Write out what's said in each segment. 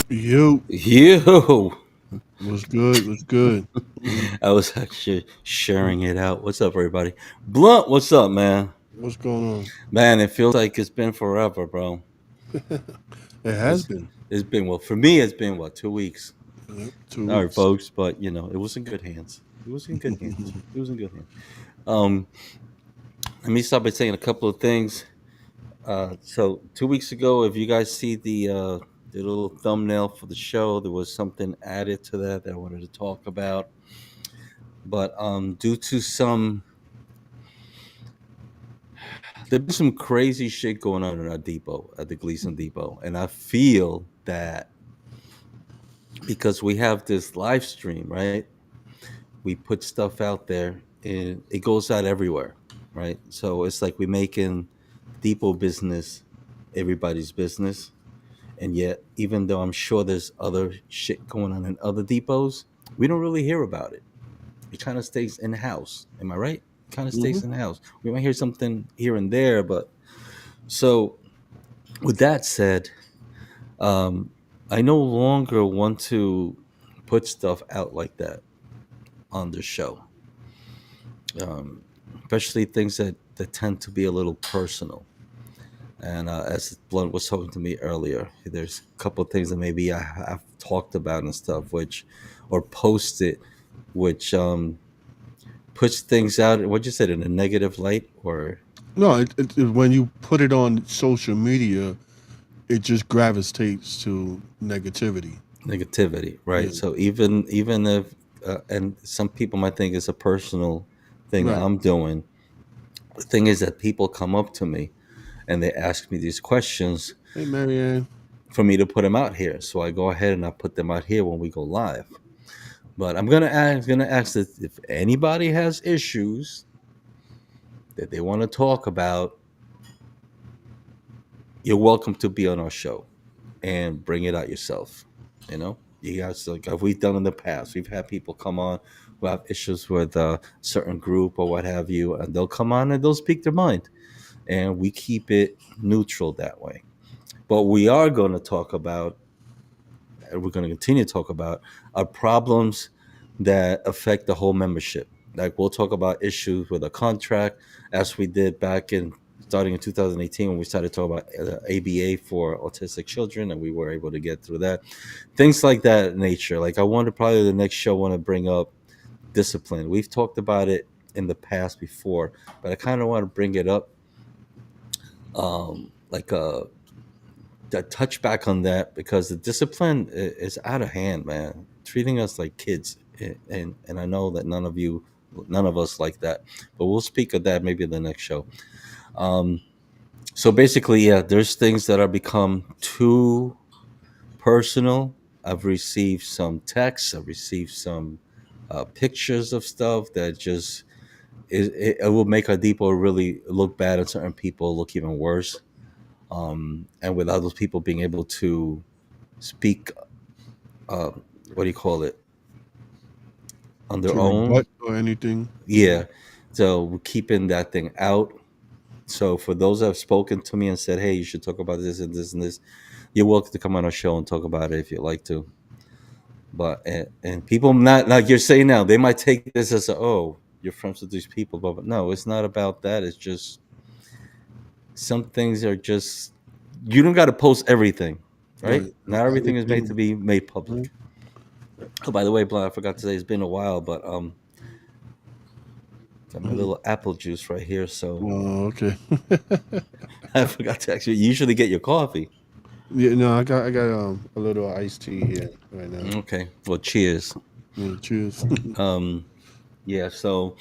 Yo, You. what's good? What's good? I was actually sharing it out. What's up, everybody? Blunt, what's up, man? What's going Man, it feels like it's been forever, bro. on? It has It's been. it's been for me. It's been 2 weeks. Yep, 2 weeks. Folks, but it was in good hands. It was in good hands. It was in good hands. Um, Let me start by saying a couple of things. So 2 weeks ago, if you guys see the little thumbnail for the show, there was something added to that I wanted to talk about. But due to there's been some crazy shit going on in our depot at the Gleason Depot, and I feel that because we have this live stream, right? We put stuff out there, and it goes out everywhere, right? So it's like we're making depot business everybody's business, and yet, even though I'm sure there's other shit going on in other depots, we don't really hear about it. It kind of stays in house. Am I right? Kind of Hmm. stays in house. We might hear something here and there, but so with that said, um, I no longer want to put stuff out like that on the show, um, especially things that tend to be a little personal. And as Blunt was talking to me earlier, there's a couple of things that maybe I've talked about and stuff, or posted, which puts things out. What you said in a negative light, or No, when you put it on social media, it just gravitates to negativity. negativity, Yeah, right? So even if and some people might think it's a personal thing right. I'm doing. The thing is that people come up to me and they ask me these questions Hey, Marianne. for me to put them out here. So I go ahead and I put them out here when we go live. But I'm gonna ask that if anybody has issues that they want to talk about, you're welcome to be on our show and bring it out yourself. You guys, like we've done in the past. We've had people come on who have issues with a certain group or what have you, and they'll come on and they'll speak their mind, and we keep it neutral that way. But we are going to talk about, and we're going to continue to talk about, our problems that affect the whole membership. Like we'll talk about issues with a contract, as we did back in starting in 2018 when we started talking about ABA for autistic children, and we were able to get through that. Things like that nature. Like I want to probably the next show want to bring up discipline. We've talked about it in the past before, but I kind of want to bring it up, like a touch back on that, because the discipline is out of hand, man. Treating us like kids, and I know that none of us like that, but we'll speak of that maybe in the next show. Um, so basically, yeah, there's things that are become too personal. I've received some texts. I've received some pictures of stuff that just it will make a depot really look bad, and certain people look even worse. And without those people being able to speak, what do you call it, on their To own. rebut or anything. Yeah, so we're keeping that thing out. So for those that have spoken to me and said, hey, you should talk about this and this and this, you're welcome to come on our show and talk about it if you'd like to. But and people, not like you're saying now, they might take this as oh, you're friends with these people, but no, it's not about that. It's just some things are just, you don't got to post everything, right? Right. Not everything is made to Everything. be made Mhm. public. Oh, by the way, Blah, I forgot to say it's been a while, but got my little apple juice right here, so Oh, okay. I forgot to actually usually get your coffee. Yeah, no, I got a little iced tea here right now. Okay, well, cheers. Yeah, cheers. Um, Yeah. So,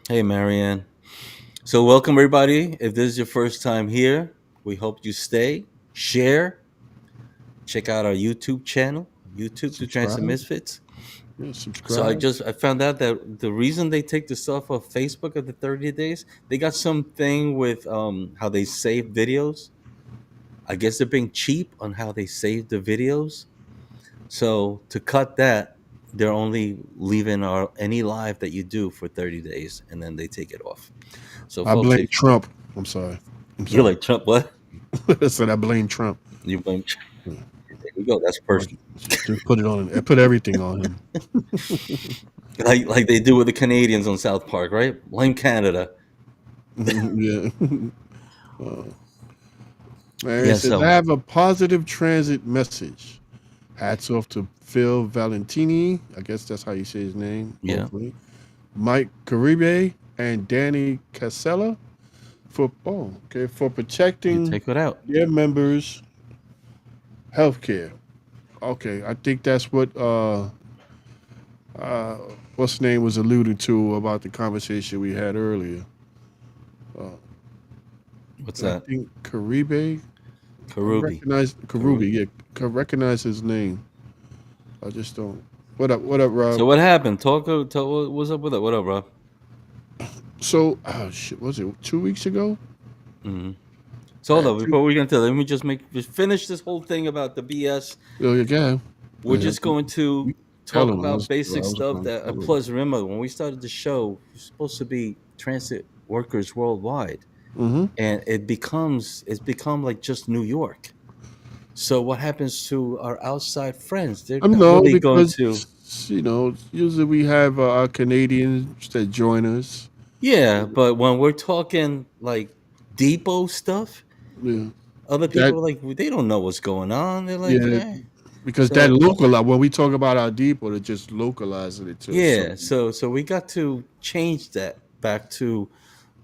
hey, Marianne. So, welcome everybody. If this is your first time here, we hope you stay, share, check out our YouTube channel, YouTube to Transit Subscribe. Misfits. Yeah, So subscribe. I found out that the reason they take this off of Facebook of the 30 days, they got something with how they save videos. I guess they're being cheap on how they save the videos. So to cut that, they're only leaving our any live that you do for 30 days and then they take it off. So I folks, blame if Trump. I'm sorry. I'm you're sorry. like Trump, what? I said I blame Trump. You blame Trump. Yeah. There we go. That's Like, personal. just put it on. I put everything on him. Like they do with the Canadians on South Park, right? Blame Canada. Yeah. Uh, Man, it Yeah, says, so I have a positive transit message. Hats off to Phil Valentini. I guess that's how you say his name, yeah, hopefully. Mike Caribe and Danny Casella for you protecting take it out. their members' healthcare. Okay, I think that's what uh what's his name was alluding to about the conversation we had earlier. Uh, What's I that? think Caribe. I Karubi. recognize Karubi. Karubi. Yeah, I recognize his name. I just don't. What up? What up, Rob? So what happened? Talk. What's up with it? What up, bro? So, oh shit, was it 2 weeks ago? hmm So hold Uh, on, two, before we get into that, let me just finish this whole thing about the BS. oh, yeah, We're just going you to tell talk him about I basic was stuff going. that. And plus, remember when we started the show, we're supposed to be transit workers worldwide, Mm-hmm. and it's become like just New York. So what happens to our outside friends? They're I not know really going because to. usually we have our Canadians that join us. Yeah, but when we're talking like depot stuff, Yeah, other that people are like they don't know what's going on. They're like, yeah, eh. because that So local when we talk about our depot, they're just localizing it to a yeah, certain. so we got to change that back to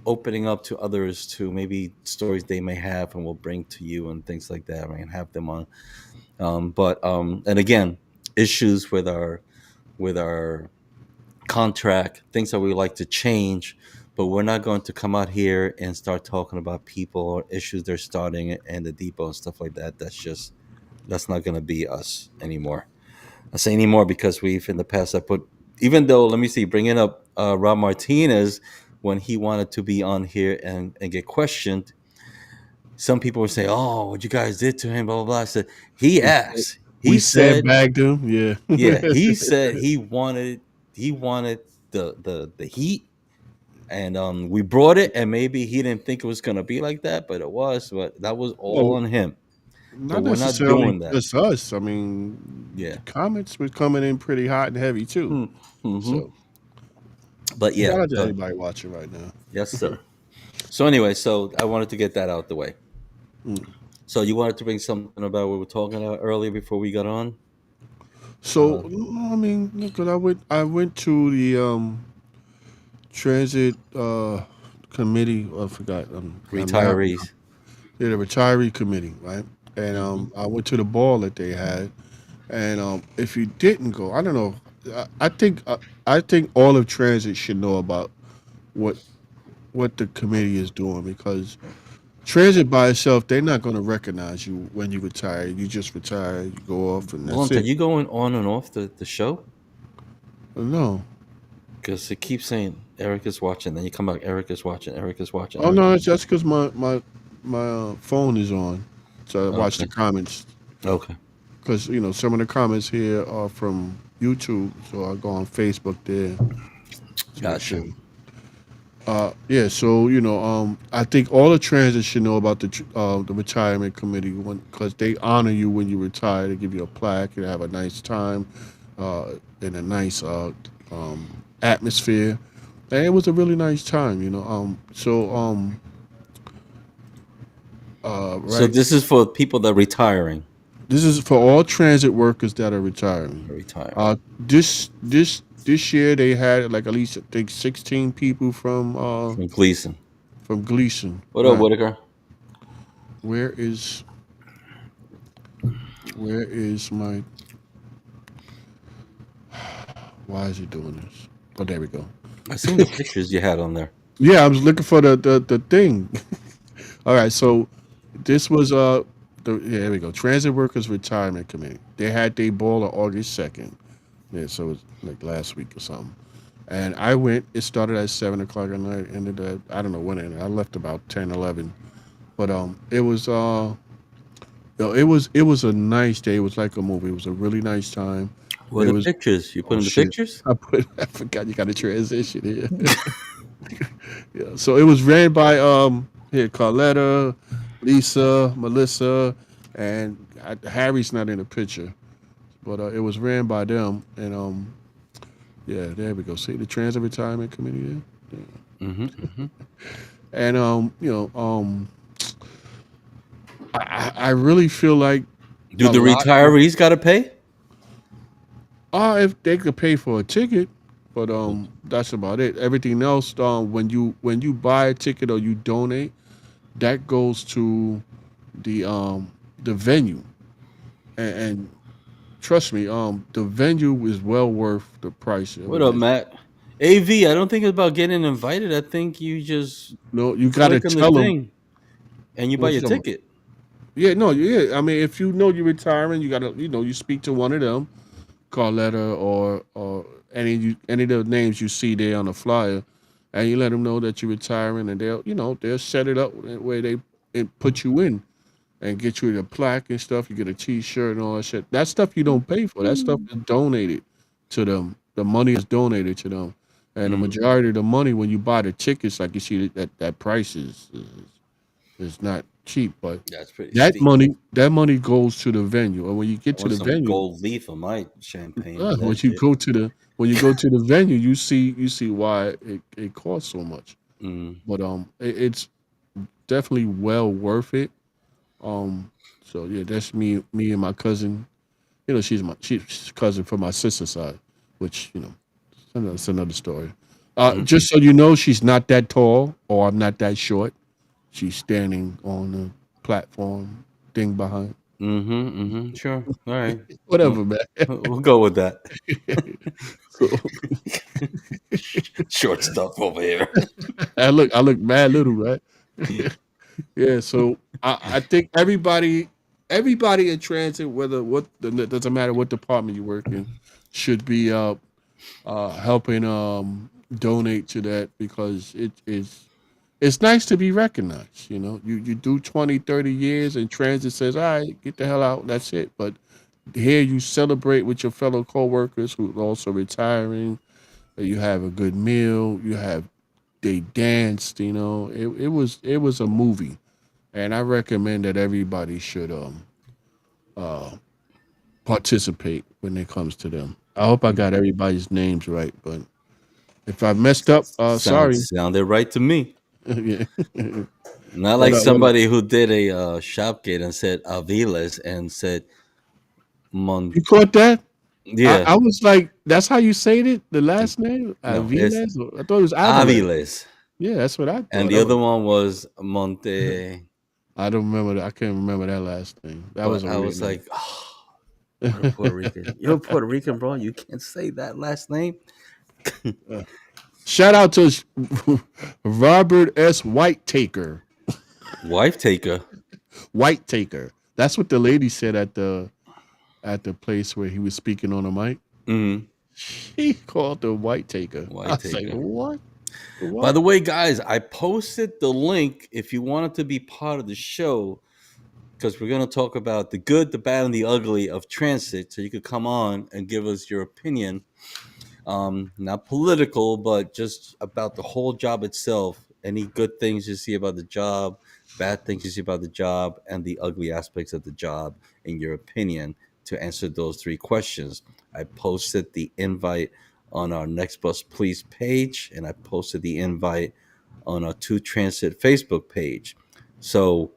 opening up to others to maybe stories they may have and we'll bring to you and things like that. I mean, have them on. But and again, issues with our contract, things that we like to change, but we're not going to come out here and start talking about people or issues they're starting and the depot and stuff like that. That's not going to be us anymore. I say anymore because we've in the past I put even though let me see bringing up Rob Martinez when he wanted to be on here and get questioned. Some people would say, "Oh, what you guys did to him?" Blah blah blah. I said he We asked. we He said, sandbagged them, yeah. "Yeah." He said he wanted the heat, and we brought it, and maybe he didn't think it was gonna be like that, but it was. But that was all Well, on him. But not we're not necessarily doing that. just us. I mean, the Yeah. comments were coming in pretty hot and heavy too. Mm-hmm. So But yeah. shout out to But anybody watching right now. yes, sir. So anyway, so I wanted to get that out the way. Mm. So you wanted to bring something about what we were talking about earlier before we got on? So Uh, no, I mean, because I went to the transit committee. I forgot. I'm now retirees. yeah, the retiree committee, right? And hmm I went to the ball that they had. And if you didn't go, I don't know. I think all of transit should know about what what the committee is doing because transit by itself, they're not going to recognize you when you retire. You just retire, you go off, and that's Blunt, are it. you going on and off the show? No, Because it keeps saying Eric is watching, then you come back, Eric is watching, Eric is watching, oh Eric no, is it's just because my phone is on, so I watch the okay. comments. Okay. Because some of the comments here are from YouTube, so I go on Facebook there to make Gotcha. sure. Yeah, so I think all the transits should know about the retirement committee because they honor you when you retire. They give you a plaque. You have a nice time, in a nice atmosphere, and it was a really nice time. So Right. this is for people that are retiring. This is for all transit workers that are retiring. Retiring. This year they had like at least I think 16 people From Gleason. from Gleason. What up, Right. Whitaker? Where is where is my Why is he doing this? Oh, there we go. I seen the pictures you had on there. Yeah, I was looking for the thing. All right, so this was yeah, there we go. Transit Workers Retirement Committee. They had their ball on August 2nd. Yeah, so it was like last week or something. And I went. It started at 7 o'clock at night. Ended at I don't know when. It ended. I left about 10, 11. But it was it was a nice day. It was like a movie. It was a really nice time. What are There the was pictures? You oh put in the shit. pictures? I forgot you got a transition here. Yeah. So it was ran by here Carletta, Lisa, Melissa, and Harry's not in the picture, but it was ran by them. And yeah, there we go. See the Transit Retirement Committee there. Yeah. Mm-hmm. Mm-hmm. And I really feel like Do a the lot of retirees got to pay? if they could pay for a ticket, but that's about it. Everything else, when you buy a ticket or you donate, that goes to the venue, and trust me, the venue is well worth the price. I What mean, up, Matt? AV, I don't think it's about getting invited. I think you just no, you got to click on the tell them thing and you buy what your you talking about. ticket. Yeah, no, yeah. I mean, if you know you're retiring, you gotta, you speak to one of them, Carletta or any of the names you see there on the flyer, and you let them know that you're retiring, and they'll set it up where they put you in and get you the plaque and stuff. You get a T-shirt and all that shit. That stuff you don't pay for. That stuff is donated to them. The money is donated to them, and the Mm, majority of the money when you buy the tickets, like you see that price is not cheap, but that's pretty that steep. money goes to the venue, and when you get I to want the some venue, gold leaf on my champagne with when that you shit. go to the when you go to the venue, you see why it costs so much. Mm, But it's definitely well worth it. Um, so yeah, that's me and my cousin. She's cousin from my sister's side, which it's another story. mm, Just so you know, she's not that tall, or I'm not that short. She's standing on the platform thing behind. mm-hmm, mm-hmm. Sure. All right. Whatever, Well, man. we'll go with that. So Short stuff over here. I look mad little, right? Yeah. So I think everybody in transit, whether what it doesn't matter what department you work in, should be helping donate to that because it's nice to be recognized. You do 20, 30 years and transit says, all right, get the hell out. That's it. But here you celebrate with your fellow coworkers who are also retiring. You have a good meal. They danced. It was a movie, and I recommend that everybody should uh participate when it comes to them. I hope I got everybody's names right, but if I messed up, sorry. Sounded right to me. Yeah. Not What like up? What up? somebody who did a Shopgate and said Aviles and said Mon. You caught that? I, Yeah, I was like, that's how you say it, the last name? no, it's Aviles? I thought it was Aviles. Aviles, Yeah, that's what I and thought. the other one was Monte. I don't remember that. I can't remember that last name. That was But a I weird was name. like, oh, what a Puerto Rican. You're Puerto Rican, bro. You can't say that last name. Shout out to Robert S. Whitetaker. Wife taker. Whitetaker. That's what the lady said at the place where he was speaking on the mic. Mm, She called the Whitetaker. I wife was like, taker. what? By What? the way, guys, I posted the link if you wanted to be part of the show because we're going to talk about the good, the bad, and the ugly of transit. So you could come on and give us your opinion, not political, but just about the whole job itself. Any good things you see about the job, bad things you see about the job, and the ugly aspects of the job, in your opinion, to answer those three questions. I posted the invite on our Next Bus Please page, and I posted the invite on our Two Transit Facebook page. So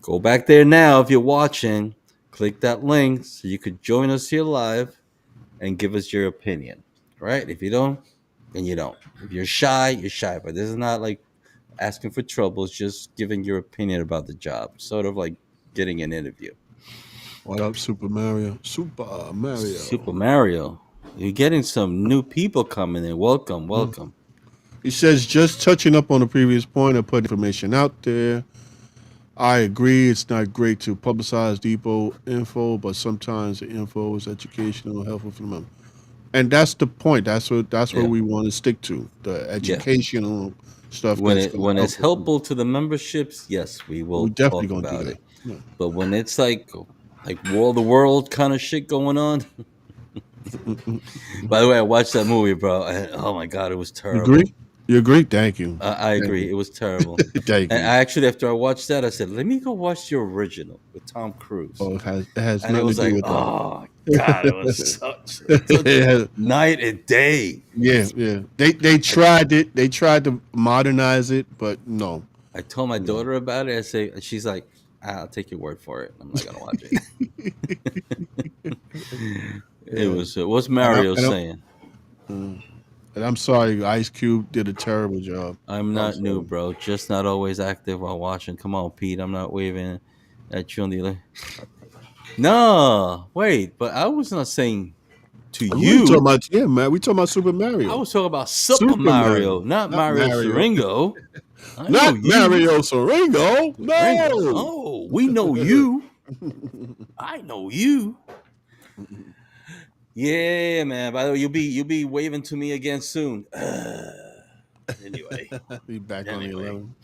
go back there now if you're watching, click that link so you could join us here live and give us your opinion. Right? If you don't, then you don't. If you're shy, you're shy. But this is not like asking for trouble. It's just giving your opinion about the job, sort of like getting an interview. What up, Super Mario? Super Super Mario. Mario. You're getting some new people coming in. Welcome, Mm. welcome. He says, just touching up on the previous point of putting information out there. I agree. It's not great to publicize depot info, but sometimes the info is educational, helpful for the member. And that's the point. That's what Yeah, we want to stick to. The yeah. educational stuff that's going to When help it's us. helpful to the memberships, yes, we We will definitely talk going to do about that. it. Yeah. But when it's like world to world kind of shit going on, by the way, I watched that movie, bro. And, oh my god, it was You agree? terrible. You agree? Thank you. I Thank agree, you. it was terrible. Thank And you. I actually, after I watched that, I said, "Let me go watch the original with Tom Cruise." Oh, it has And it nothing to was do like, with that. oh god, it was such It has- night and day. yeah, yeah. They I, tried it. They tried to modernize it, but no, I told my no. daughter about it. I say, she's like, "I'll take your word for it. I'm not gonna watch it." It Yeah. was. What's And I, Mario and, I, saying? mm, and I'm sorry, Ice Cube did a terrible job. I'm I'm not new, sorry. bro. Just not always active while watching. Come on, Pete. I'm not waving at you on the other. No, wait. But I was not saying to What are you talking you. about? Yeah, man. We talking about Super I Mario. was talking about Super Super Mario, Mario, not not Mario Mario. Seringo. I know Not you, Mario Soringo. Ringo. No. Oh, we know you. I know you. Yeah, man. By the way, you'll be waving to me again soon. Anyway, He back on the anyway. 11.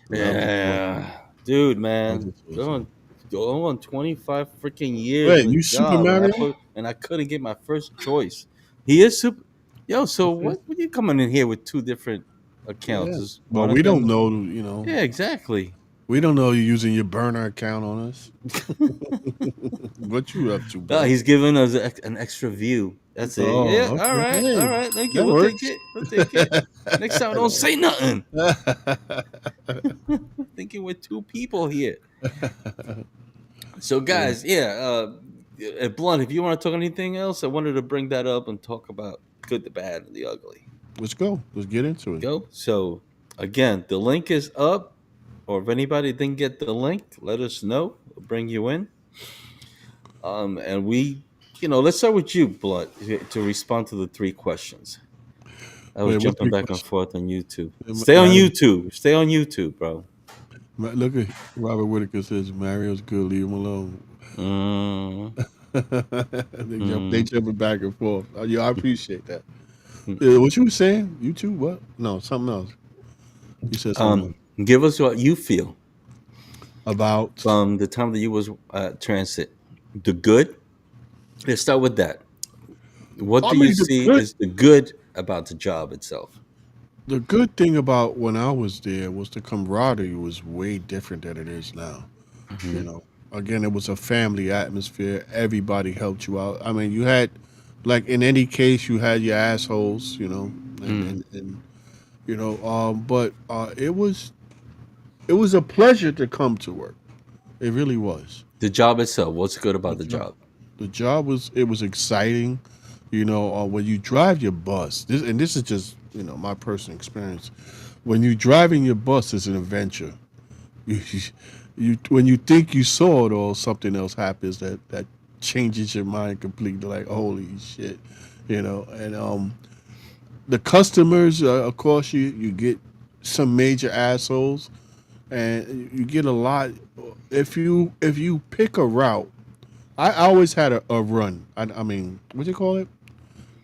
No, I'm just joking. Yeah, dude, I'm man, just joking. going on 25 freaking years Wait, in a you Super job, and Mario? I couldn't get my first choice. He is super. Yo, so Okay. what you coming in here with two different accounts? Yeah. Is Well, one of we don't them? know, Yeah, exactly. we don't know you're using your burner account on us. What you up to, Oh, bro? he's giving us an extra view. That's it. Yeah. Oh, All okay. right. All Hey, right. Thank you. that We'll take works. it. We'll take it. Next time, don't say nothing. Thinking we're two people here. So, Yeah. guys, yeah, Blunt, if you want to talk anything else, I wanted to bring that up and talk about good, the bad, and the ugly. Let's go. Let's get into it. Go. So, again, the link is up, or if anybody didn't get the link, let us know. We'll bring you in. And let's start with you, Blunt, to respond to the three questions. I was Wait, what's jumping the back and question? forth on YouTube. Stay on Mario, YouTube. Stay on YouTube, bro. look at Robert Whitaker says Mario's good. Leave him alone. Mm, They mm, jumping back and forth. Yeah, I appreciate that. mm. What you were saying? You too? What? No, something else. You said something else Give us what you feel about. from the time that you was transit. The good. Let's start with that. What I do you mean, see is the good about the job itself? the good thing about when I was there was the camaraderie was way different than it is now. You Hmm. know, again, it was a family atmosphere. Everybody helped you out. I mean, you had, like in any case, you had your assholes. And Mm. and but it was a pleasure to come to work. It really was. The job itself. What's good The about the job, job? the job was exciting. When you drive your bus, this is just my personal experience. When you driving your bus, it's an adventure. You, you when you think you saw it all, something else happens that changes your mind completely. Like holy shit, And the customers, of course, you get some major assholes, and you get a lot. If you pick a route, I always had a run. I mean, what do you call it?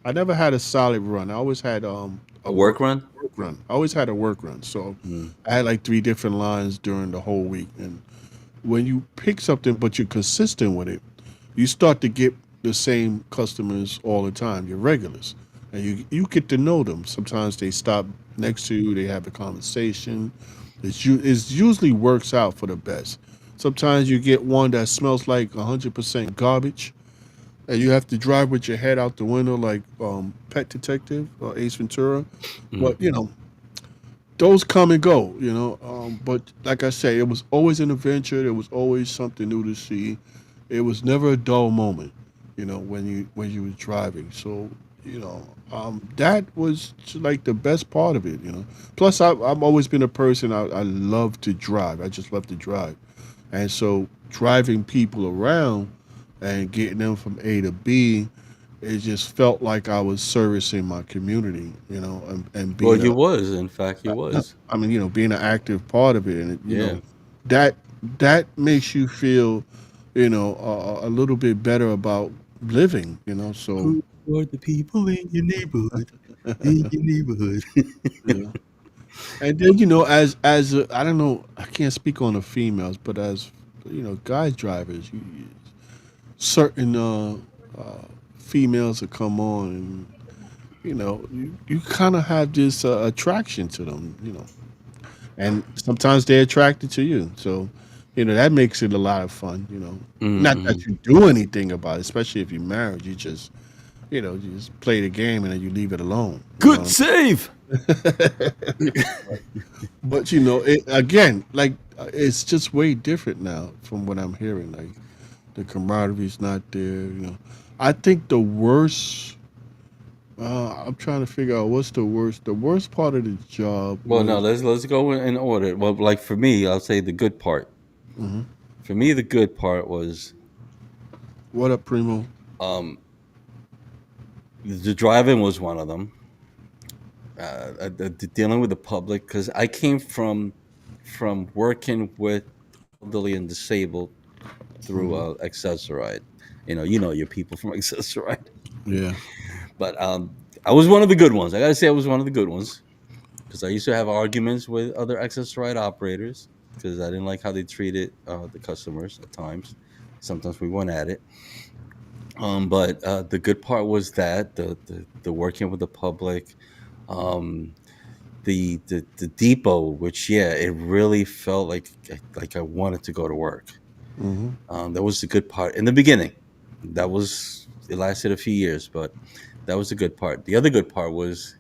I never had a solid run. I always had A a work work run? work run. I always had a work run. So Mm. I had like three different lines during the whole week. And when you pick something but you're consistent with it, you start to get the same customers all the time, your regulars. And you get to know them. Sometimes they stop next to you, they have a conversation. It usually works out for the best. Sometimes you get one that smells like 100% garbage, and you have to drive with your head out the window like Pet Detective or Ace Ventura. Mm. But those come and go. But like I say, it was always an adventure. There was always something new to see. It was never a dull moment. When you was driving. So that was like the best part of it. Plus, I've always been a person. I love to drive. I just love to drive, and so driving people around and getting them from A to B it just felt like I was servicing my community, and Well, being you a, was, in fact, you was. I mean, being an active part of it, and Yeah. that that makes you feel, a little bit better about living, so. Who are the people in your neighborhood? In your neighborhood. Yeah. And then I don't know, I can't speak on the females, but as guys drivers, certain females that come on, and you kind of have this attraction to them, and sometimes they're attracted to you. So, that makes it a lot of fun. Not that Mm-hmm. you do anything about it, especially if you're married. You just play the game and then you leave it alone. You know Good what save. But again, like it's just way different now from what I'm hearing. Like the camaraderie's not there. I think the worst. I'm trying to figure out what's the worst. The worst part of the job Well, no, was. let's go in order. Well, like for me, I'll say the good part. Mhm. For me, the good part was What up, Primo? um, the driving was one of them. Dealing with the public because I came from working with elderly and disabled through Hmm. Accessoride. Your people from Accessoride. Yeah. But I was one of the good ones. I gotta say, I was one of the good ones because I used to have arguments with other Accessoride operators because I didn't like how they treated the customers at times. Sometimes we went at it. But the good part was that the working with the public, um, the depot, which yeah, it really felt like I wanted to go to work. Hmm. That was the good part in the beginning. It lasted a few years, but that was the good part. The other good part was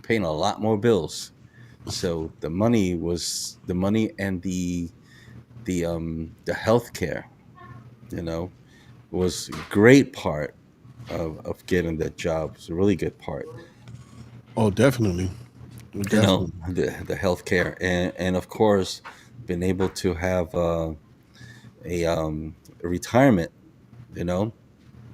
paying a lot more bills. So the money and the healthcare, you know, was a great part of getting that job. It was a really good part. Oh, definitely, definitely. The healthcare and of course being able to have a retirement. You know,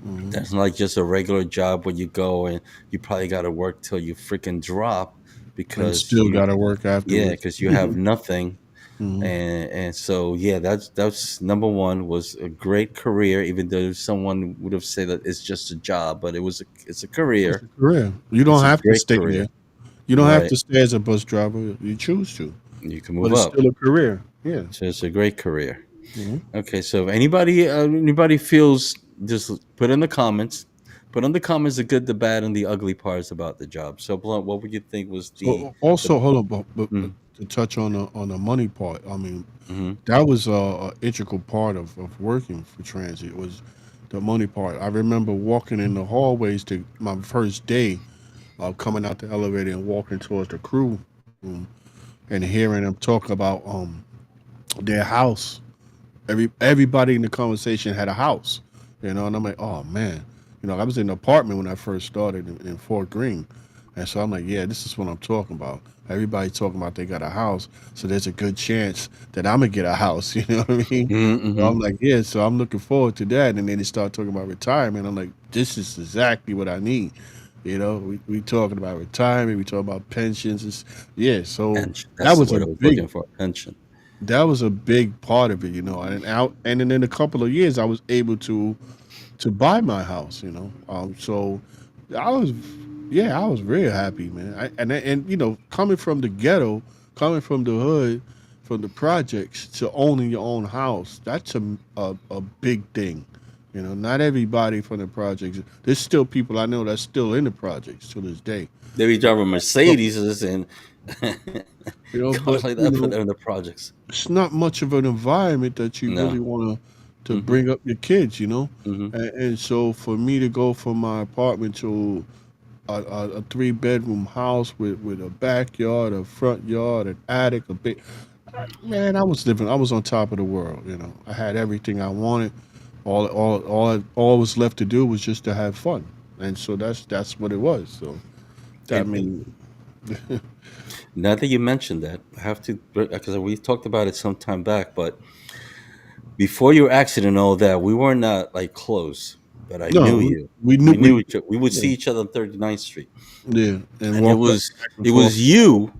Hmm. that's not like just a regular job where you go and you probably got to work till you freaking drop And because still got to work yeah, afterwards. because you have nothing. Hmm. And so yeah, that's number one. Was a great career, even though someone would have said that it's just a job, but it's a It's a career. career. You don't It's a have to great stay there. career, You don't have right? to stay as a bus driver. You choose to, You can but move it's up. still a career. Yeah. So it's a great career. Hmm. Okay, so if anybody feels, just put in the comments. Put in the comments the good, the bad, and the ugly parts about the job. So Blunt, what would you think was So the also, hold on, but mm, to touch on the money part, I mean, mm-hmm, that was a integral part of working for transit was the money part. I remember walking in the hallways to my first day, coming out the elevator and walking towards the crew room and hearing them talk about their house. Everybody in the conversation had a house, and I'm like, oh man, I was in an apartment when I first started in Fort Greene, and so I'm like, yeah, this is what I'm talking about. Everybody talking about they got a house, so there's a good chance that I'm gonna get a house. You know what I mean? So mm-hmm. I'm like, yeah, so I'm looking forward to that. And then they start talking about retirement. I'm like, this is exactly what I need. We talking about retirement, we talking about pensions. Yeah, so Pension. that That's the was a word I was big looking for. Pension. that was a big part of it. And then in a couple of years I was able to buy my house. So I was, yeah, I was very happy, man. And coming from the ghetto, coming from the hood, from the projects to owning your own house, that's a big thing. Not everybody from the projects. There's still people I know that's still in the projects to this day. They be driving So, Mercedes and cars but like that for them in the projects. it's not much of an environment that you No. really want to Mm-hmm. bring up your kids. Mm-hmm. And so for me to go from my apartment to a 3 bedroom house with a backyard, a front yard, an attic, a big man, I was on top of the world. I had everything I wanted. All was left to do was just to have fun. And so that's what it was. So I And mean, now that you mentioned that, I have to, because we talked about it some time back, but before your accident and all that, we were not like close. but I No, knew you. we knew We we knew each other. We would yeah, see each other on 39th Street, yeah, and and it walk up was back and it forth. was you.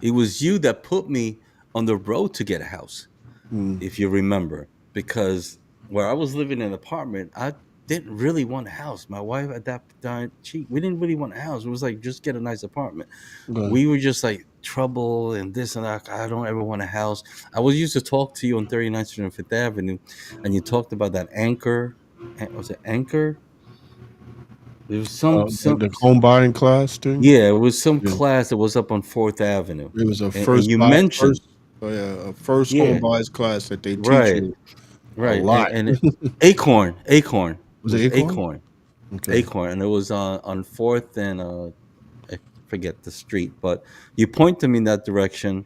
It was you that put me on the road to get a house, Mm, if you remember, because where I was living in an apartment, I didn't really want a house. My wife at that time, we didn't really want a house. It was like just get a nice apartment. okay. We were just like trouble and this and that. I don't ever want a house. I was used to talk to you on 39th Street and Fifth Avenue, and you talked about that anchor. Was it anchor? There was The home buying class thing. yeah, it was some Yeah, class that was up on Fourth Avenue, it was a and you mentioned first, oh yeah, a first home yeah, buyers class that they teach right, you a right, lot. Acorn. It Was it was Acorn? Okay. Acorn, and it was on Fourth and I forget the street, but you pointed me in that direction.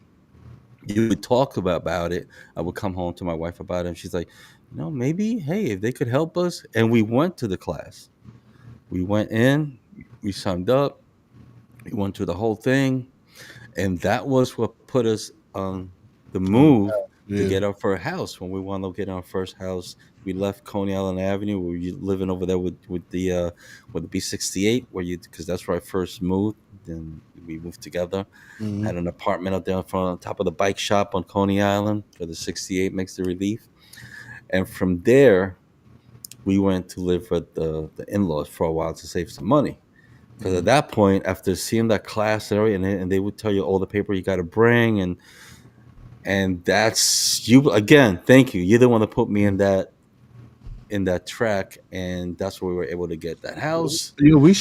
You would talk about it. I would come home to my wife about it, and she's like, maybe hey, if they could help us, and we went to the class. We went in, we signed up, we went through the whole thing, and that was what put us on the On the move to yeah. get our first house. When we wanted to get our first house, we left Coney Island Avenue. We were living over there with the B68, where you because that's where I first moved. Then we moved together. Hmm. Had an apartment up there on top of the bike shop on Coney Island, where the 68 makes the relief. And from there, we went to live with the in-laws for a while to save some money. Because at Hmm. that point, after seeing that class area, and they would tell you all the paper you got to bring, and that's you again. Thank you. You're the one that put me in that track, and that's where we were able to get that house. Yeah, we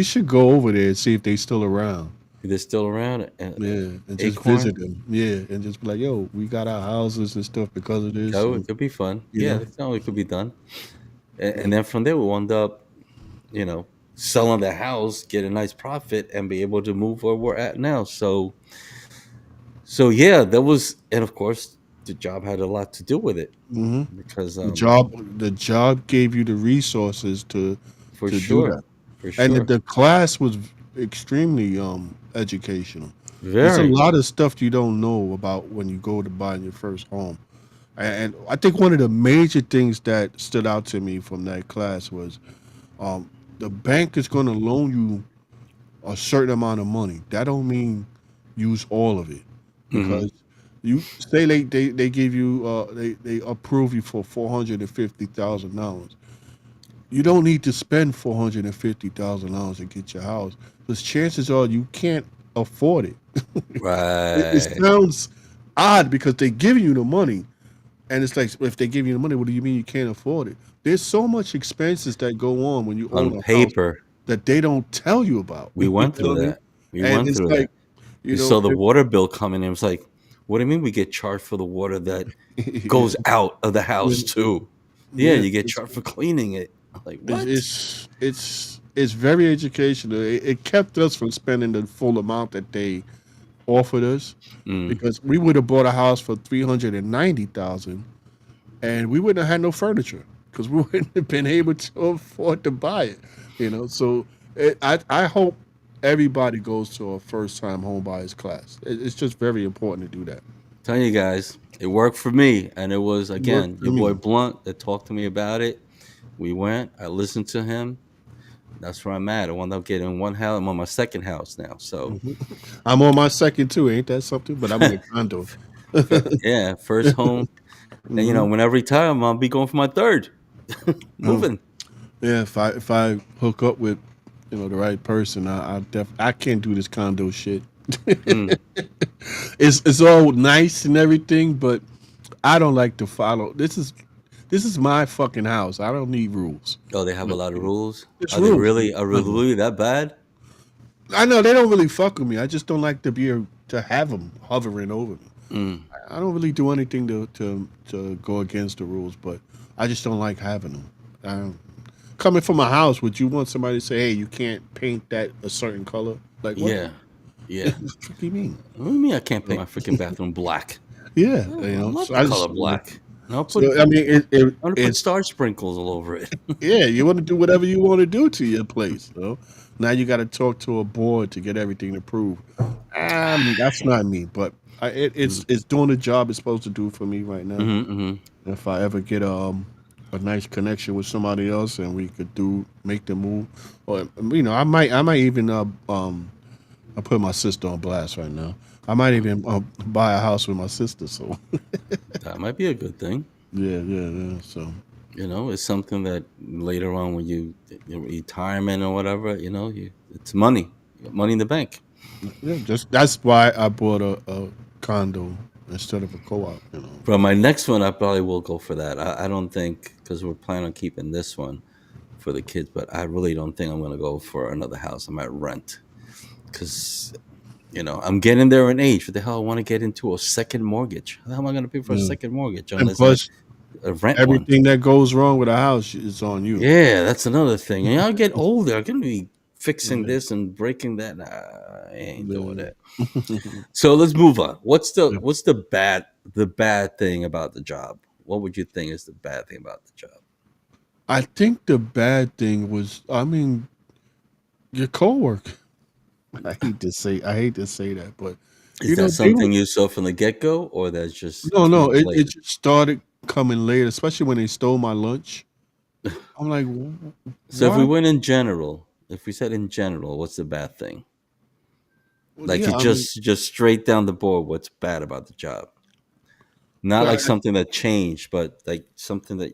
should go over there and see if they still around. They're still around. Yeah, and just Acorn. visit them. Yeah, and just be like, yo, we got our houses and stuff because of this, Oh, it and could be fun. you Yeah, know, that's how it could be done. And yeah. then from there, we wound up, you know, selling the house, get a nice profit, and be able to move where we're at now. So yeah, that was, and of course, the job had a lot to do with it Hmm. because, The job gave you the resources for to do that, sure, for and sure, the class was extremely educational. There's a very. lot of stuff you don't know about when you go to buy your first home. And I think one of the major things that stood out to me from that class was um, the bank is going to loan you a certain amount of money. That don't mean use all of it Hmm. because you say they give you they approve you for $450,000. You don't need to spend $450,000 to get your house because chances are you can't afford it. It Right. sounds odd because they give you the money, and it's like if they give you the money, what do you mean you can't afford it? There's so much expenses that go on when you On own a house paper, that they don't tell you about. we You went know through what I mean? that. We And went it's through like, that. you You know, saw the water bill coming in. It was like, what do you mean we get charged for the water that yeah, goes out of the house yeah, too? Yeah, yeah, you get charged for cleaning it. I'm like, what? it's very educational. It kept us from spending the full amount that they offered us Mm, because we would have bought a house for 390,000 and we wouldn't have had no furniture because we wouldn't have been able to afford to buy it. So I hope everybody goes to a first time home buyers class. It's just very important to do that. telling you guys, it worked for me, and it was It worked again for your boy me. Blunt that talked to me about it. We went. I listened to him. That's where I'm at. I wound up getting one house. I'm on my second house now. So, Mhm. I'm on my second too. Ain't that something? But I'm in a condo. yeah, first home. And Hmm. when I retire, I'll be going for my third. Um, Moving. yeah, if I hook up with the right person, I can't do this condo shit. Mm. It's all nice and everything, but I don't like to follow. This is my fucking house. I don't need rules. Oh, they have a But, lot of rules. it's Are they rules. really? Are really that bad? I know they don't really fuck with me. I just don't like to have them hovering over me. Mm. I don't really do anything to go against the rules, but I just don't like having them. Coming from a house, would you want somebody to say, "Hey, you can't paint that a certain color"? Like what? Yeah. Yeah. What do you mean? What do you mean I can't paint Like, my freaking bathroom black? yeah, I So love the I color just black. And so I mean I'm gonna put it's star sprinkles all over it. yeah. You want to do whatever you want to do to your place. Now you got to talk to a board to get everything approved. That's not me, but it's Mm-hmm. it's doing the job it's supposed to do for me right now. Mm-hmm. If I ever get a nice connection with somebody else, and we could do make the move. Or I might even I put my sister on blast right now. I might even buy a house with my sister. So That might be a good thing. yeah, yeah, yeah. So It's something that later on when you retirement or whatever, it's money. You got money in the bank. yeah, just that's why I bought a condo instead of a co-op. But my next one, I probably will go for that. I don't think because we're planning on keeping this one for the kids, but I really don't think I'm going to go for another house. I might rent because I'm getting there in age. What the hell? I want to get into a second mortgage. How am I going to pay for a Yeah. second mortgage And unless I plus, rent one? everything that goes wrong with a house is on you. Yeah, that's another thing. And I'll get older. I'm going to be fixing Yeah. this and breaking that. Nah, I ain't doing Yeah. it. So let's move on. What's the bad thing about the job? What would you think is the bad thing about the job? I think the bad thing was, I mean, your coworker. I hate to say that, but Is that they were something you saw from the get go, or that just no, no. came It later? just started coming later, especially when they stole my lunch. I'm like, So if we why? went in general, if we said in general, what's the bad thing? Well, Like yeah, you I mean, just straight down the board, what's bad about the job? Not well, like something that changed, but like something that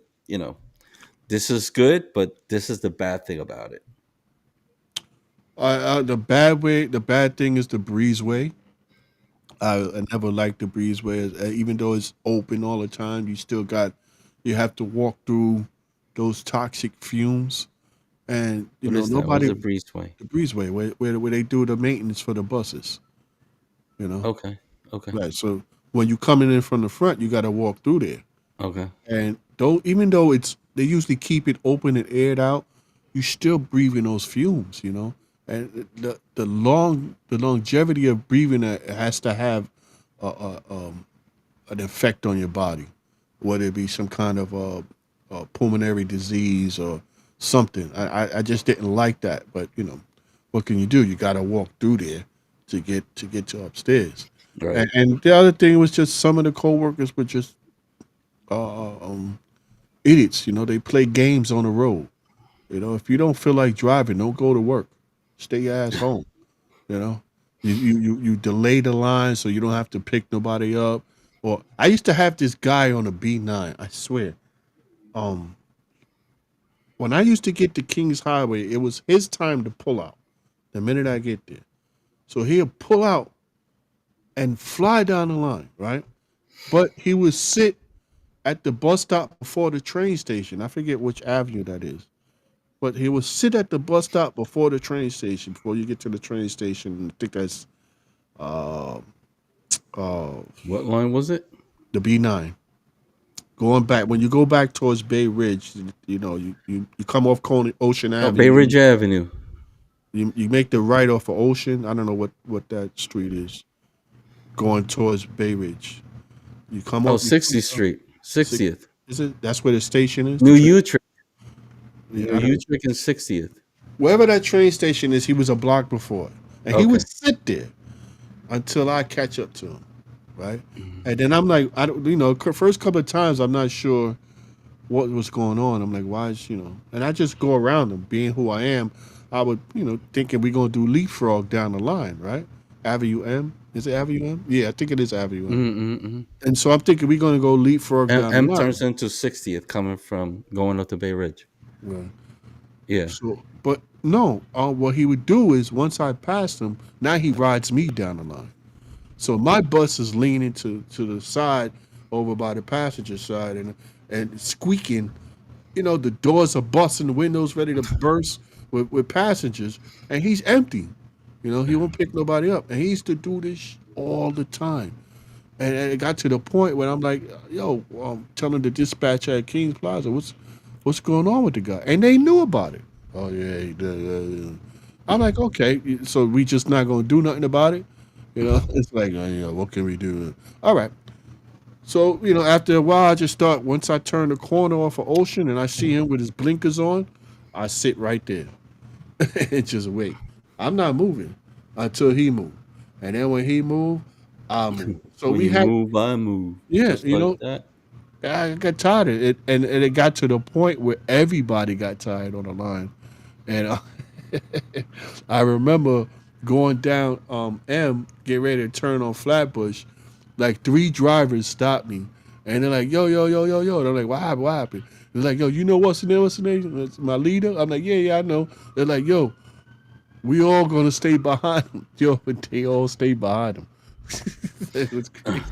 this is good, but this is the bad thing about it. the bad thing is the breezeway. I never liked the breezeway, even though it's open all the time. You have to walk through those toxic fumes, and What is that? What's nobody a breezeway? the breezeway where they do the maintenance for the buses. You know, Okay, okay, right. So when you coming in from the front, you got to walk through there. okay. And though even though they usually keep it open and aired out, you still breathing those fumes. And the longevity of breathing that has to have an effect on your body, whether it be some kind of pulmonary disease or something. I just didn't like that, but what can you do? You got to walk through there to get to upstairs. Right. And the other thing was just some of the coworkers were just uh, um, idiots. They play games on the road. If you don't feel like driving, don't go to work. Stay your ass home. You know, you delay the line so you don't have to pick nobody up. Or I used to have this guy on a B9. I swear. Um, when I used to get to Kings Highway, it was his time to pull out. The minute I get there, so he'll pull out and fly down the line, right? But he would sit at the bus stop before the train station. I forget which avenue that is. But he would sit at the bus stop before the train station, before you get to the train station. I think that's uh, uh, What line was it? the B9. Going back, when you go back towards Bay Ridge, you come off Ocean Oh, Bay Avenue. Ridge Avenue. You make the right off of Ocean. I don't know what that street is. Going towards Bay Ridge. You come Oh, up. You come 60th up. Street. Six, 60th. is it? That's where the station is. The New train. Utrecht. New Yeah, I don't know. Utrecht and 60th. Wherever that train station is, he was a block before, and he would Okay. sit there until I catch up to him, right? Mhm. And then I'm like, I don't, first couple of times I'm not sure what was going on. I'm like, why is. And I just go around him, being who I am. I would, thinking we're gonna do leapfrog down the line, right? Avenue M, is it Avenue M? Yeah, I think it is Avenue M. Mm-hmm. And so I'm thinking we're gonna go leapfrog down the M turns line. into 60th coming from going up to Bay Ridge. Right. Yeah. So, but no, what he would do is once I passed him, now he rides me down the line. So my bus is leaning to the side over by the passenger side and squeaking. The doors are busting, the windows ready to burst with passengers, and he's empty. He won't pick nobody up. And he used to do this all the time. And it got to the point where I'm like, yo, telling the dispatcher at Kings Plaza, what's going on with the guy? And they knew about it. Oh yeah, he did. Yeah, yeah. I'm like, okay, so we just not gonna do nothing about it. It's like, what can we do? All right. So, after a while, I just start, once I turn the corner off of Ocean and I see him with his blinkers on, I sit right there and just wait. I'm not moving until he move. And then when he move, I move. So When we you had, move, I move. yeah, Just like that. I got tired of it, and it got to the point where everybody got tired on the line, and I remember going down M, get ready to turn on Flatbush, like three drivers stopped me, and they're like, "Yo, yo, yo, yo, yo." And I'm like, "What happened? What happened?" They're like, "Yo, you know what's the name? What's the name? It's my leader." I'm like, "Yeah, yeah, I know." They're like, "Yo, we all gonna stay behind him." Yo, they all stayed behind him. It was crazy.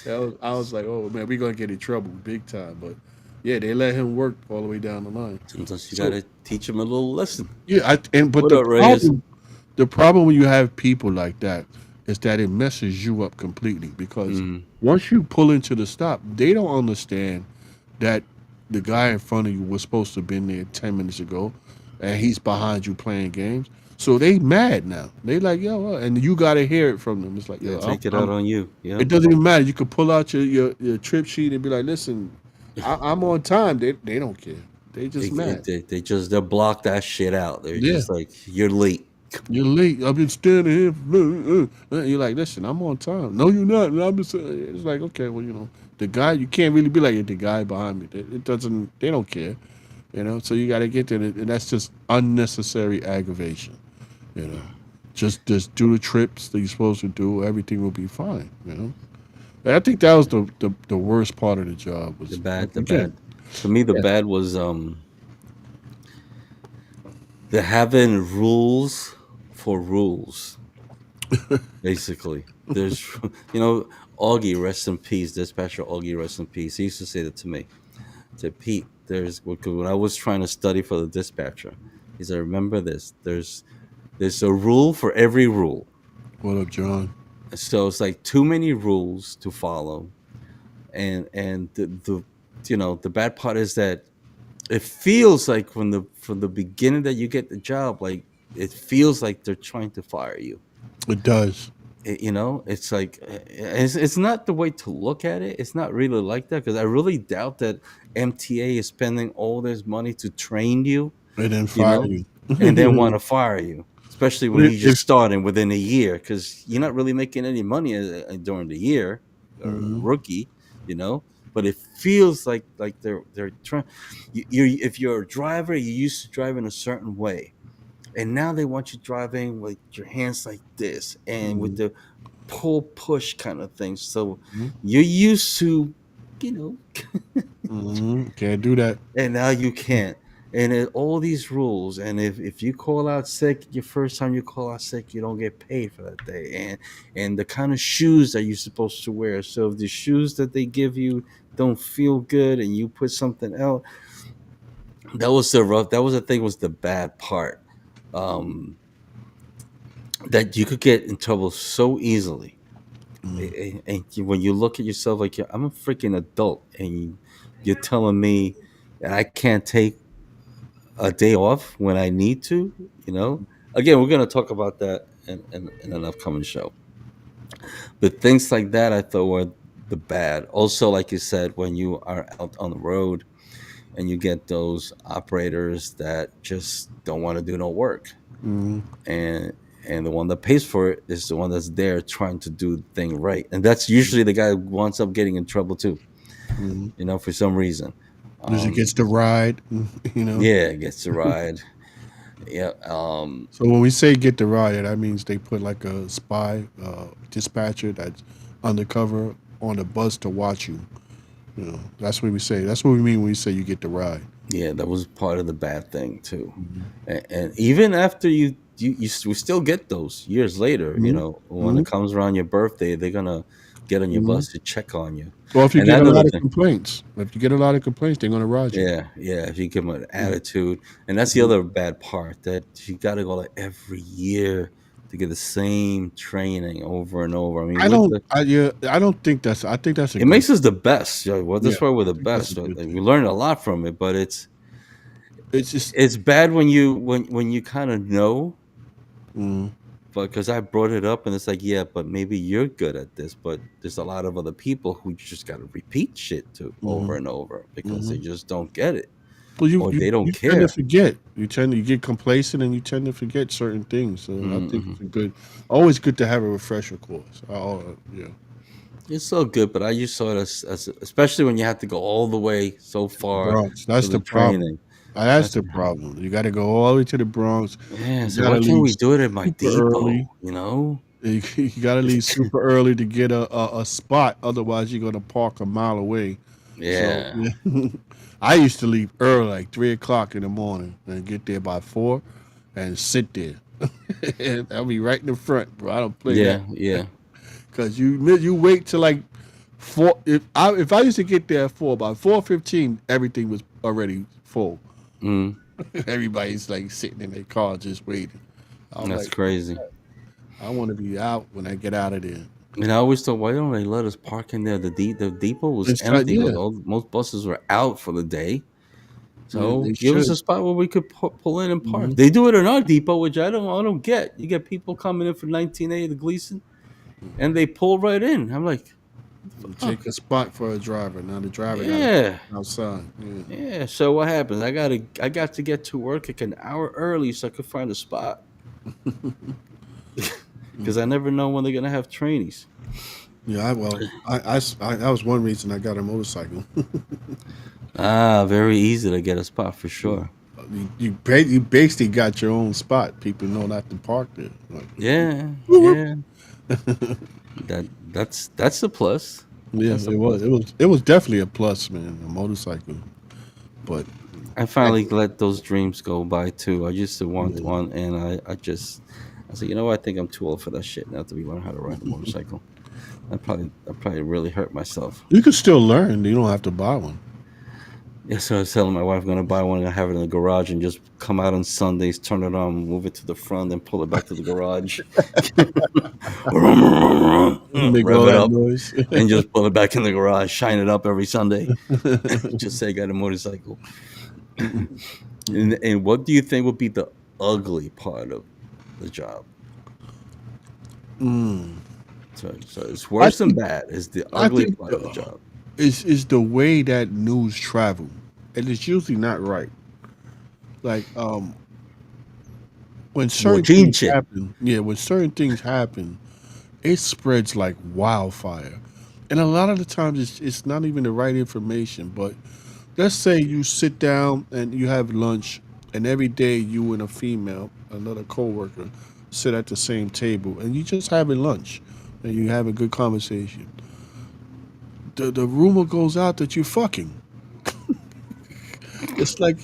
I was like, "Oh man, we gonna get in trouble big time." But yeah, they let him work all the way down the line. Sometimes you So gotta teach them a little lesson. yeah, and but What up, Reyes? the problem when you have people like that is that it messes you up completely because Mm, once you pull into the stop, they don't understand that the guy in front of you was supposed to have been there 10 minutes ago, and he's behind you playing games. So they mad now. They like, yo, and you gotta hear it from them. It's like, they yo, take it out on you. it Yep. doesn't even matter. You could pull out your trip sheet and be like, listen, I'm on time. They don't care. They just mad. They block that shit out. They're Yeah. just like, you're late. You're late. I've been standing here. You're like, listen, I'm on time. No, you're not. I'm just. It's like, okay, well, the guy. You can't really be like the guy behind me. It doesn't. They don't care. So you got to get to it, and that's just unnecessary aggravation. You know, just do the trips that you're supposed to do. Everything will be fine. And I think that was the worst part of the job The was bad, the again. bad. For me, the Yeah. bad was the having rules for rules. Basically, there's Augie, rest in peace. Dispatcher Augie, rest in peace. He used to say that to me. To Pete, there's when I was trying to study for the dispatcher. He said, "Remember this. There's a rule for every rule. What up, John? So it's like too many rules to follow, and the bad part is that it feels like from the beginning that you get the job, like it feels like they're trying to fire you. It does. It's like it's not the way to look at it. It's not really like that because I really doubt that MTA is spending all this money to train you, They didn't you fire know, you. and then want to fire you, especially when you just if starting within a year because you're not really making any money during the year or Mhm. rookie, you know. But it feels like they're trying. If you're a driver, you used to drive in a certain way, and now they want you driving with your hands like this and with Mhm. the pull push kind of thing. So Mhm. you're used to, you know, Can't do that. and now you can't. And all these rules, and if you call out sick, your first time you call out sick, you don't get paid for that day. And the kind of shoes that you're supposed to wear. So if the shoes that they give you don't feel good, and you put something else, that was the thing, was the bad part. Um, that you could get in trouble so easily. When you look at yourself like, I'm a freaking adult, and you're telling me that I can't take a day off when I need to, you know. Again, we're gonna talk about that in an upcoming show. But things like that, I thought were the bad. Also, like you said, when you are out on the road and you get those operators that just don't want to do no work, Mhm. and the one that pays for it is the one that's there trying to do the thing right, and that's usually the guy who winds up getting in trouble too, Mhm. for some reason. Because he gets um to ride. yeah, gets to ride. Yeah. So when we say get the ride, that means they put like a spy dispatcher that's undercover on the bus to watch you. That's what we say. That's what we mean when we say you get the ride. Yeah, that was part of the bad thing too. Mhm. And even after we still get those years later, Mhm. when it Mhm. comes around your birthday, they're gonna get on your Mhm. bus to check on you. Well, if you And get that a other lot of thing. complaints, they're gonna ride you. Yeah, yeah. If you give them an Mhm. attitude, and that's the Mhm. other bad part, that you got to go like every year to get the same training over and over. I mean, I don't. Yeah, I don't think that's. I think that's a it good. makes us the best. Well, Yeah, that's why we're I the think that's a best. good Like, we thing. learn a lot from it, but It's just. it's bad when you kind of know. Mm, But because I brought it up, and it's like, yeah, but maybe you're good at this, but there's a lot of other people who you just got to repeat shit to over mm, and over because they mm. just don't get it, Well, or they don't you tend to care. forget. You get complacent and you tend to forget certain things. So I think Mm-hmm. it's always good to have a refresher course. Yeah. It's so good, but I just saw it as especially when you have to go all the way so The far Bronx. for That's the the problem. training. That's That's the problem. You got to go all the way to the Bronx. yeah. You So got why to can't leave we do it at my super depot? early. You know? You got to leave super early to get a spot. Otherwise, you're gonna park a mile away. So Yeah, yeah. I used to leave early, like 3 o'clock in the morning, and get there by 4, and sit there. And I'll be right in the front, bro. I don't play that yeah, yeah. because you wait till like 4. If I used to get there at 4, by 4:15, everything was already full. Mm, Everybody's like sitting in their car just waiting. I'm that's like, crazy. I want to be out when I get out of there. And I always thought, why don't they let us park in there? The depot was It's time, empty. yeah. Most buses were out for the day. They So give us should. a spot where we could pull in and park. Hmm. They do it in our depot, which I don't get. You get people coming in for 19A to Gleason, and they pull right in. I'm like, what the You take fuck? a spot for a driver. Now the driver got to Yeah, outside. Yeah. yeah. So what happens? I got to get to work like an hour early so I could find a spot because I never know when they're gonna have trainees. Yeah, that was one reason I got a motorcycle. Ah, very easy to get a spot for sure. You basically got your own spot. People know not to park there. Like, Yeah, whoop, whoop. yeah. That's a plus. Yeah, That's a it was. plus. It was definitely a plus, man. A motorcycle, but I back, finally let those dreams go by too. I used to want yeah. one, and I said, you know what? I think I'm too old for that shit now to be learning how to ride a motorcycle. I probably really hurt myself. You can still learn. You don't have to buy one. Yeah, so I was telling my wife I'm gonna buy one and have it in the garage and just come out on Sundays, turn it on, move it to the front, and pull it back to the garage, Make rev all it that up, noise. and just pull it back in the garage, shine it up every Sunday. Just say I got a motorcycle. And what do you think would be the ugly part of the job? Mm. So it's I worse than think bad. Is the I ugly think part of the job. is the way that news travel, and it's usually not right. Like when certain things Mochinche. happen, yeah, when certain things happen, it spreads like wildfire. And a lot of the times it's not even the right information. But let's say you sit down and you have lunch, and every day you and a female, another coworker, sit at the same table, and you just having lunch, and you have a good conversation. The rumor goes out that you're fucking. It's like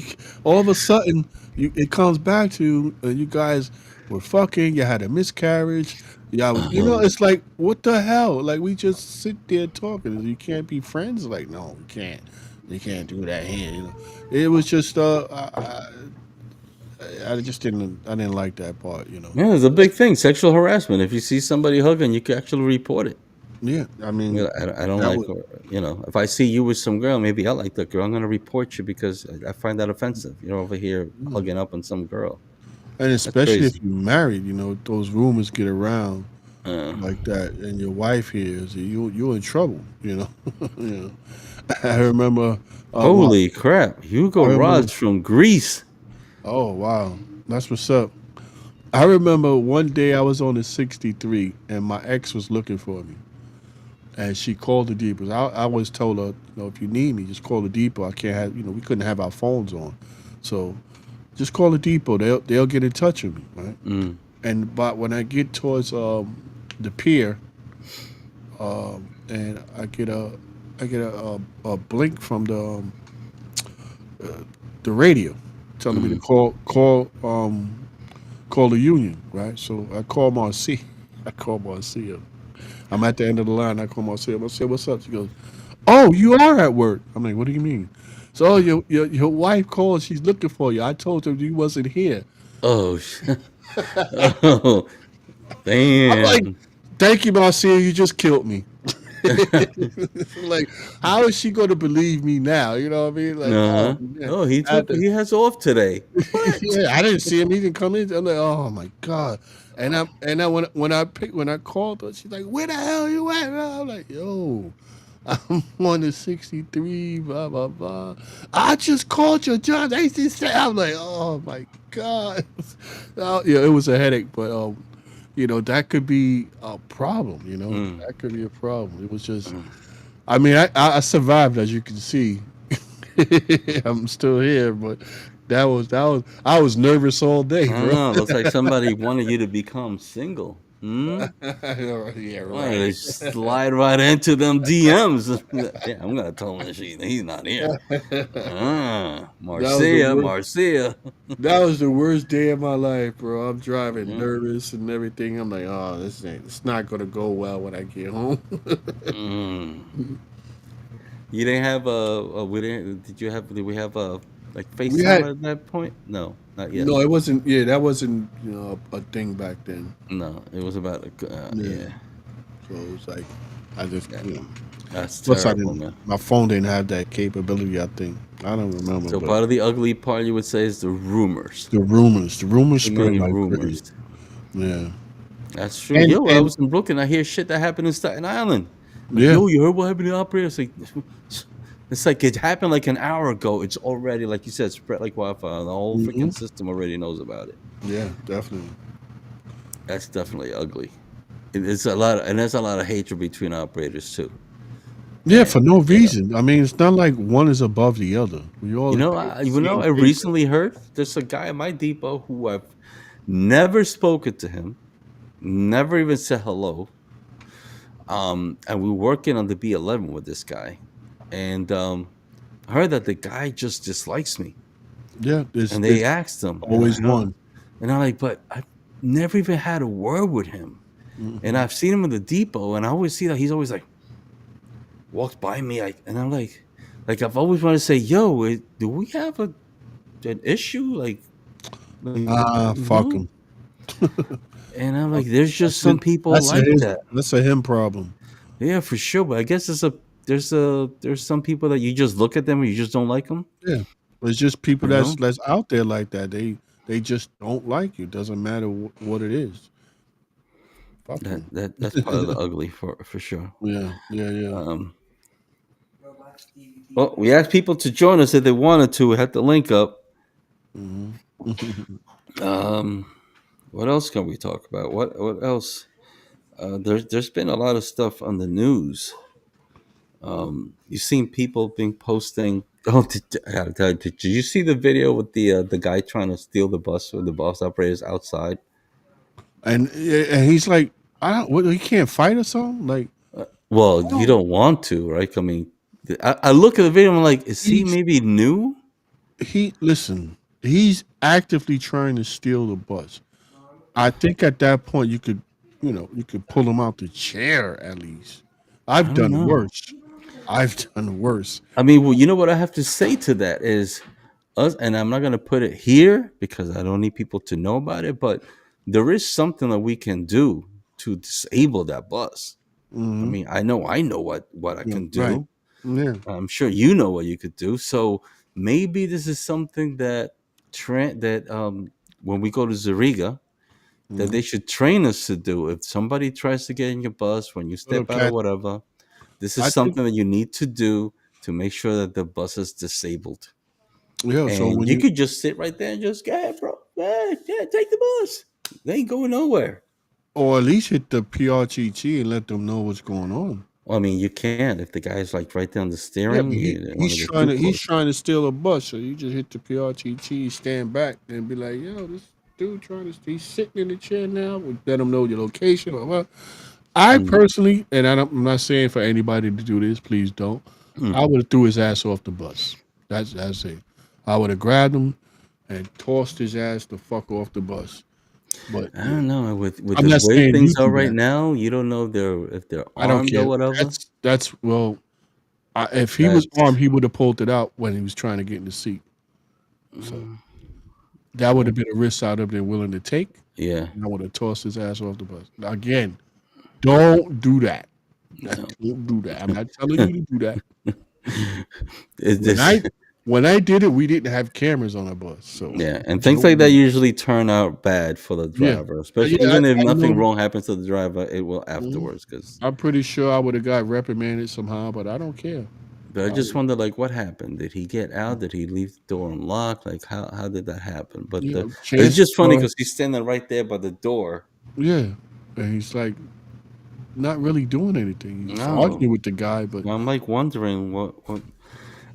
all of a sudden it comes back to you guys were fucking. You had a miscarriage. Yeah, it's like what the hell? Like we just sit there talking. You can't be friends. Like no, we can't. You can't do that here. It was just I just didn't I didn't like that part. Yeah, it's a big thing. Sexual harassment. If you see somebody hugging, you can actually report it. Yeah, I mean I don't that like, was if I see you with some girl, maybe I like that girl. I'm going to report you because I find that offensive. You're over here hugging up on some girl. and That's especially if crazy. you're married. Those rumors get around Uh, like that, and your wife hears you're in trouble. you know. I remember. Well, Holy crap. Hugo I remember. Ross from Greece. Oh wow, that's what's up. I remember one day I was on the 63, and my ex was looking for me, and she called the depot. I always told her, if you need me, just call the depot. I can't have, we couldn't have our phones on, so just call the depot. They'll get in touch with me, right? Mm, But when I get towards the pier, and I get a blink from the radio telling me to mm. call the union, right? So I call Marcia. I call Marcia. I'm at the end of the line. I call Marcia. Marcia, what's up? She goes, "Oh, you are at work." I'm like, "What do you mean?" So your wife called. She's looking for you. I told her you wasn't here. Oh, oh, I'm like, damn. "Thank you, Marcia. You just killed me." Like, how is she going to believe me now? You know what I mean? Like, oh Uh-huh. man, Oh, I, he has off today. What? yeah, I didn't see him. He didn't come in. I'm like, oh my god. And when I called her, she's like, where the hell you at? I'm like, yo, I'm on the 63, blah blah blah. I just called your job. They just said, I'm like, oh my god. Yeah, it was a headache, but that could be a problem. Mm, That could be a problem. It was just, mm. I mean, I survived, as you can see. I'm still here, but that was I was nervous all day, I don't bro. know. Looks like somebody wanted you to become single. Hmm. Yeah, Why they right. slide right into them DMs? Yeah, I'm gonna tell him that he's not here. That was the Marcia, worst. Marcia. That was the worst day of my life, bro. I'm driving Mm, nervous and everything. I'm like, oh, this ain't. It's not gonna go well when I get home. mm. You didn't have a. We didn't. Did you have? Did we have a like We had FaceTime at that point? No, not yet. no. It wasn't. Yeah, that wasn't a thing back then. No, it was about. Yeah. Yeah, So it was like I just yeah. That's plus I terrible, didn't. man. My phone didn't have that capability. I think I don't remember, So but part of the ugly part you would say is the rumors. the rumors Too spread many like crazy. rumors. Yeah. That's true. And Yo, I and was in Brooklyn. I hear shit that happened in Staten Island. Like, yeah. yo, you heard what happened to the operator? It's like it happened like an hour ago. It's already, like you said, spread like wildfire. The whole Hmm. freaking system already knows about it. Yeah, definitely. That's definitely ugly. It's a lot, and there's a lot of hatred between operators too. Yeah, for And no reason. I mean, it's not like one is above the other. We all pay the I same paycheck. recently heard there's a guy at my depot who I've never spoken to him, never even said hello. And we were working on the B11 with this guy, and I heard that the guy just dislikes me. Yeah, it's And they it's asked him, and always one. I'm like, but I've never even had a word with him. And Hmm. I've seen him in the depot, and I always see that he's always like walks by me, and I'm like I've always wanted to say, "Yo, do we have an issue?" Ah, fuck him. And I'm like, "There's just That's some it. people like that." That's a him problem. Yeah, for sure. But I guess there's some people that you just look at them and you just don't like them. Yeah, it's just people You know, that's out there like that. They just don't like you. Doesn't matter what it is. Fuck them. that's part of the ugly for sure. Yeah, yeah, yeah. Um, well, we asked people to join us if they wanted to. We had the link up. Hmm. Um, what else can we talk about? What else? There's been a lot of stuff on the news. You've seen people being posting. Oh, I gotta tell you, did you see the video with the guy trying to steal the bus with the bus operators outside? And he's like, I don't. What, he can't fight or something. Like, Well, I you don't. don't want to, right? I mean, I look at the video. And I'm like, is he He's maybe new? he. Listen, he's actively trying to steal the bus. I think at that point you could pull him out the chair at least. I I've don't done know. worse. I've done worse. I mean, well, you know what I have to say to that is us, and I'm not going to put it here because I don't need people to know about it, but there is something that we can do to disable that bus. I Hmm. mean, I know what I Yeah, can right. do. Yeah. I'm sure you know what you could do. So maybe this is something that when we go to Zariga, that Hmm. they should train us to do. If somebody tries to get in your bus when you step out or Okay. whatever, this is I think something that you need to do to make sure that the bus is disabled. yeah. So And when you you could just sit right there and just go ahead, bro. Yeah, take the bus. They ain't going nowhere. or at least hit the PRTT and let them know what's going on. Well, I mean, you can't if the guy's like right there on the Yeah, steering. but You don't want to get too he's close. trying to steal a bus, so you just hit the PRTT, stand back, and be like, "Yo, this dude he's sitting in the chair now." We let him know your location. Blah, blah. I Mm, personally, and I'm not saying for anybody to do this, please don't. I mm. would have threw his ass off the bus. That's it. I would have grabbed him and tossed his ass the fuck off the bus. But I yeah, don't know. With I'm the not way saying things you are do right that. now, you don't know if they're I don't armed or care. whatever. That's well. If he was That's armed, he would have pulled it out when he was trying to get in the seat. So mm, that would well, have been a risk out of them willing to take. yeah. And I would have tossed his ass off the bus. Now, again, don't do that. No. Don't do that. I'm not telling you to do that. It's When just I when I did it, we didn't have cameras on our bus, so yeah, and things don't like do that that. usually turn out bad for the Yeah, driver, especially yeah. even if I nothing know. wrong happens to the driver, it will Mhm. afterwards. Because, I'm pretty sure I would have got reprimanded somehow, but I don't care. but I I, just wonder, like, what happened? Did he get out? Did he leave the door unlocked? Like, how did that happen? But you know, it's chances just funny are, because he's standing right there by the door, Yeah, and he's like not really doing anything. He's No, arguing with the guy, but I'm like wondering what.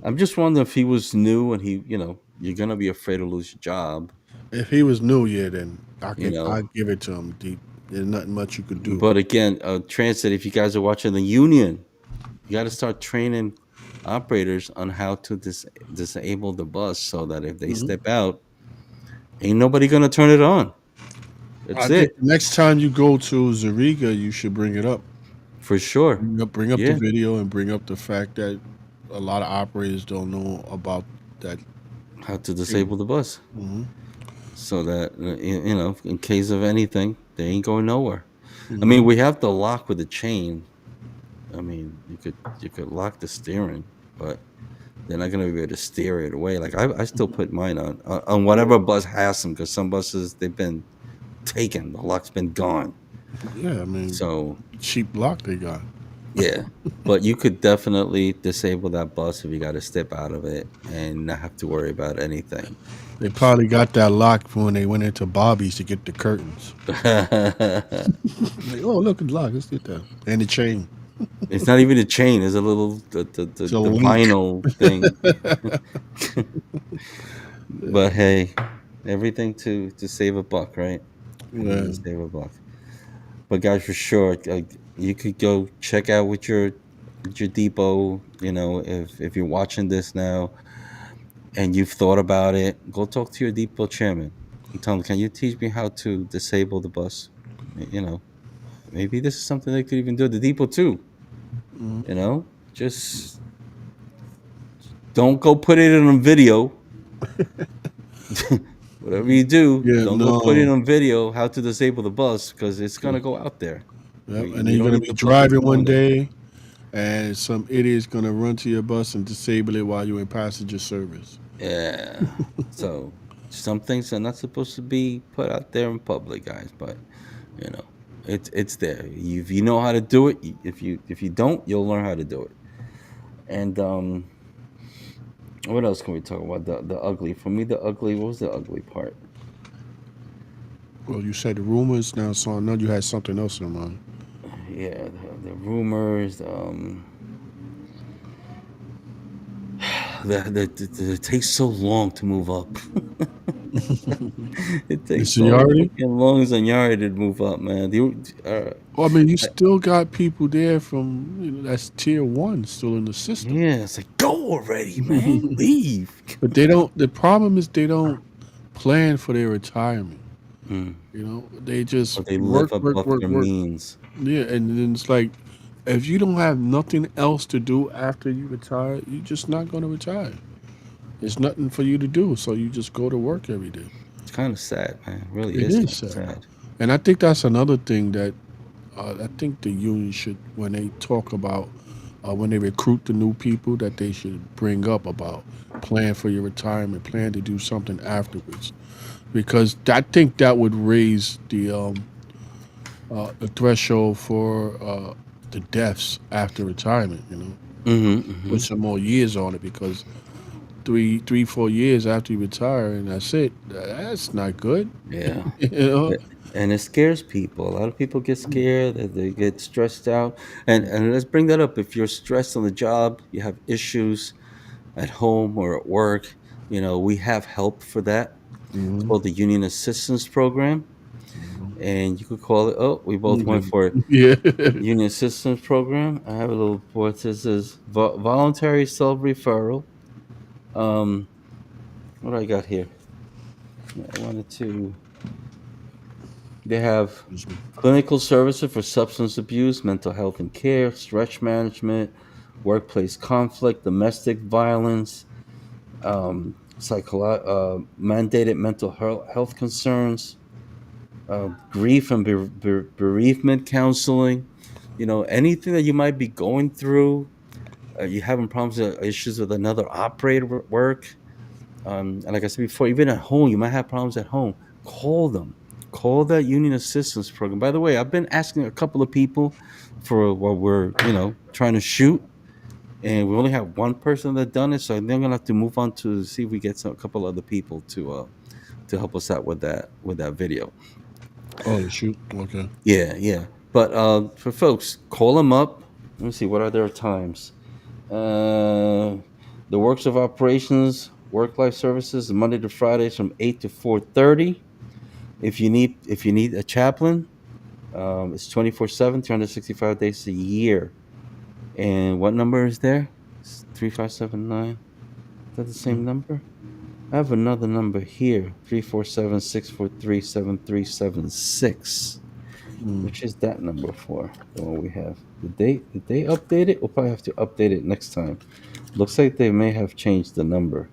I'm just wondering if he was new and he, you're gonna be afraid to lose your job, if he was new, yeah, then you I know. give it to him. Deep, there's nothing much you could do. But again, transit. If you guys are watching the union, you got to start training operators on how to disable the bus so that if they Hmm. step out, ain't nobody gonna turn it on. I That's think it the next time you go to Zariga, you should bring it up. for sure. Bring up the Yeah, video and bring up the fact that a lot of operators don't know about that how to thing. disable the bus Hmm. so that in case of anything, they ain't going nowhere. I mean, Hmm. we have the lock with the chain. I mean, you could lock the steering, but they're not gonna be able to steer it away. Like I still put mine on whatever bus has them because some buses they've been taken, the lock's been gone. Yeah, I mean, So cheap lock they got. yeah, but you could definitely disable that bus if you got to step out of it and not have to worry about anything. They probably got that lock when they went into Bobby's to get the curtains. It's Like, oh, look at the lock. Let's get that. And the chain. not even a chain; it's a little It's a the link. vinyl thing. But hey, everything to save a buck, right? Yeah. Everything to save a buck. But guys, for sure, you could go check out with your depot. If you're watching this now and you've thought about it, go talk to your depot chairman and tell him, "Can you teach me how to disable the bus?" You know, maybe this is something they could even do at the depot too. Just don't go put it in a video. Whatever you do, Yeah, don't go put it no. on video how to disable the bus because it's gonna go out there. Yep. And then We you're don't gonna need be the public driving one knowing it. day and some idiot's gonna run to your bus and disable it while you're in passenger service. Yeah. So some things are not supposed to be put out there in public, guys. But you know, it's there. If you know how to do it, if you don't, you'll learn how to do it. And what else can we talk about? The ugly. For me, the ugly. What was the ugly part? Well, you said the rumors now, so I know you had something else in mind. Yeah, the rumors. It takes so long to move up. It The takes so seniority? fucking long seniority to move up, man. Well, I mean, you still got people there from that's tier one still in the system. Yeah, it's like go already, man. Leave. But they don't. The problem is they don't plan for their retirement. Mm. They just Or they work, live work, above work, their work. means. Yeah, and then it's like if you don't have nothing else to do after you retire, you're just not going to retire. There's nothing for you to do, so you just go to work every day. It's kind of sad, man. It really It is is kind of sad, sad. and I think that's another thing that I think the union should, when they talk about when they recruit the new people, that they should bring up about plan for your retirement, plan to do something afterwards, because I think that would raise the threshold for the deaths after retirement. Mm-hmm, mm-hmm. Put some more years on it because 4 years after you retire and that's it. That's not good. Yeah. you know. A- And it scares people. A lot of people get scared. They get stressed out. And let's bring that up. If you're stressed on the job, you have issues at home or at work, we have help for that. It's Mhm. called the Union Assistance Program. And you could call it, oh, we both went Mhm. for it. Yeah. Union Assistance Program. I have a little board that says voluntary self referral. Um, what do I got here? I wanted to. They have clinical services for substance abuse, mental health and care, stress management, workplace conflict, domestic violence, mandated mental health concerns, grief and bereavement counseling. Anything that you might be going through, you having problems, issues with another operator at work. And like I said before, even at home, you might have problems at home. Call them. Call that union assistance program. By the way, I've been asking a couple of people for what we're, trying to shoot, and we only have one person that done it. So I think I'm gonna have to move on to see if we get a couple other people to help us out with that video. Oh, shoot. Okay. Yeah, yeah. But for folks, call them up. Let me see. What are their times? Uh, the works of operations, work life services, Monday to Fridays from 8 to 4:30. If you need a chaplain, it's 24/7, 365 days a year. And what number is there? It's 3579. Is that the same Mm, number? I have another number here, 347-643-7376. mm, Which is that number for? The one we have. Did they update it? We'll probably have to update it next time. Looks like they may have changed the number.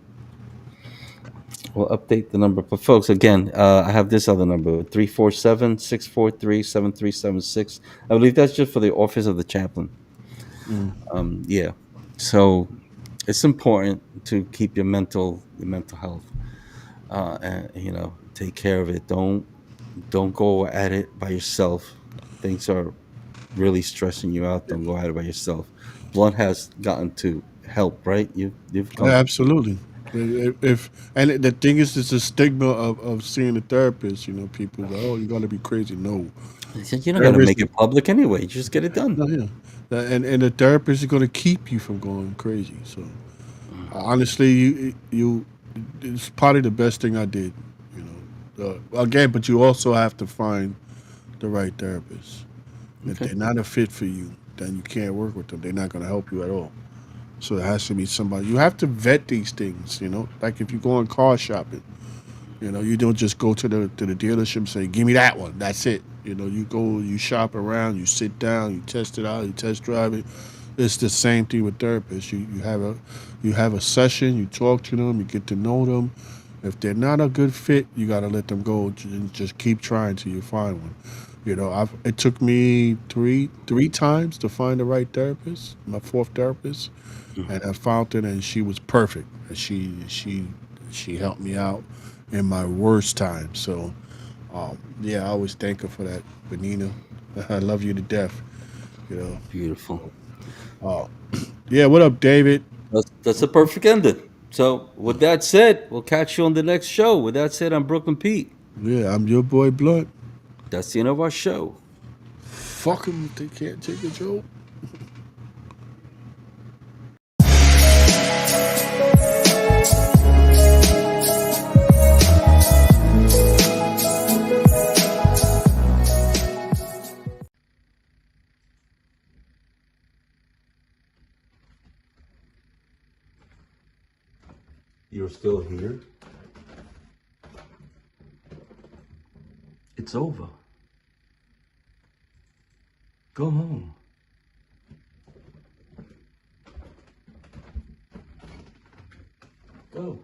We'll update the number. But folks, again, I have this other number, 347-643-7376. I believe that's just for the office of the chaplain. mm. Yeah. So it's important to keep your mental health, and take care of it. Don't go at it by yourself. Things are really stressing you out. Don't go at it by yourself. Blunt has gotten to help, right? You've Yeah, come. absolutely. If the thing is, it's a stigma of seeing a therapist. You know, people go, "Oh, you're gonna be crazy." No, You're not gonna therapist. make it public anyway. You just get it done. No, yeah, and the therapist is gonna keep you from going crazy. So honestly, you it's probably the best thing I did. You know, again, but you also have to find the right therapist. If Okay. they're not a fit for you, then you can't work with them. They're not gonna help you at all. So it has to be somebody. You have to vet these things. You know, like if you go on car shopping. You know, you don't just go to the dealership and say, "Give me that one." That's it. You know, you go, you shop around, you sit down, you test it out, you test drive it. It's the same thing with therapists. You have a session, you talk to them, you get to know them. If they're not a good fit, you got to let them go and just keep trying till you find one. You know, it took me three times to find the right therapist, my fourth therapist, Mhm. and I found it, and she was perfect. And she helped me out in my worst time. So, yeah, I always thank her for that, Benina. I love you to death. You know. Beautiful. Uh, yeah. What up, David? That's a perfect ending. So, with that said, we'll catch you on the next show. With that said, I'm Brooklyn Pete. Yeah, I'm your boy Blunt. That's the end of our show. Fuck them if they can't take a joke. You're still here? It's over. Go home. Go.